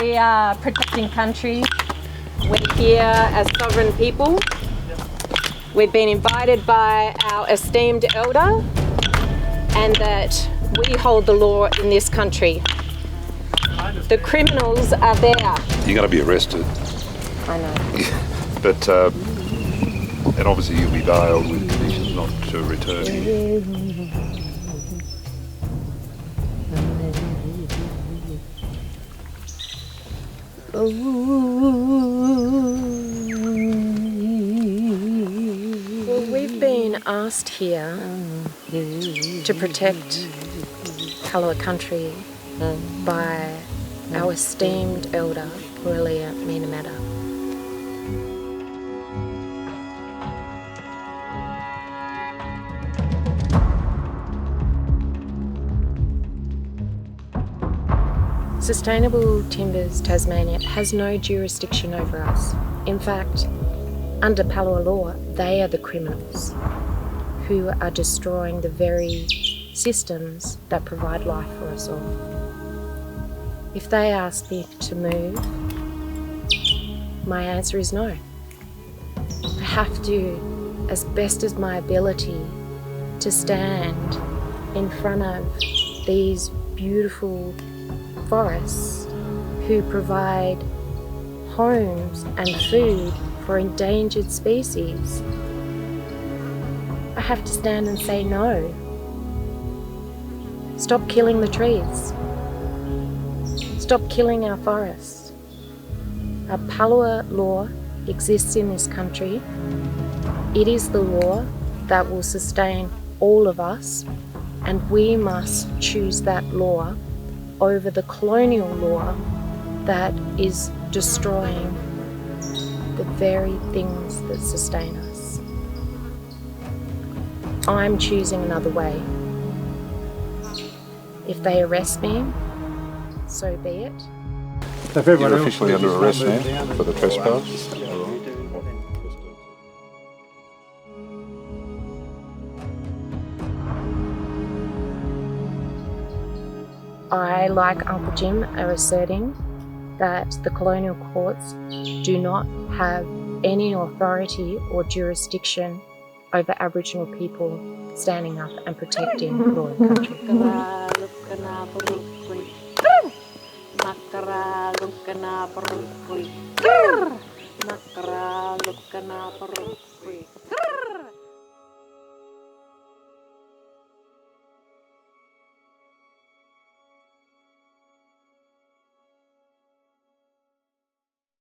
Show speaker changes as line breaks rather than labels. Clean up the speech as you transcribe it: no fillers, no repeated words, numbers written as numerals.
We are protecting country. We're here as sovereign people. We've been invited by our esteemed elder, and that we hold the law in this country. The criminals are there.
You're going to be arrested.
I know.
But, and obviously you'll be bailed with conditions not to return here.
Well, we've been asked here to protect Palawa Country by our esteemed elder, Puralia Meenamatta. Sustainable Timbers Tasmania has no jurisdiction over us. In fact, under Palawa Law, they are the criminals who are destroying the very systems that provide life for us all. If they ask me to move, my answer is no. I have to, as best as my ability, to stand in front of these beautiful forests who provide homes and food for endangered species. I have to stand and say no. Stop killing the trees. Stop killing our forests. Our Palawa law exists in this country. It is the law that will sustain all of us, and we must choose that law over the colonial law that is destroying the very things that sustain us. I'm choosing another way. If they arrest me, so be it.
You're officially under arrest now for the trespass.
I, like Uncle Jim, are asserting that the colonial courts do not have any authority or jurisdiction over Aboriginal people standing up and protecting law and country. Makara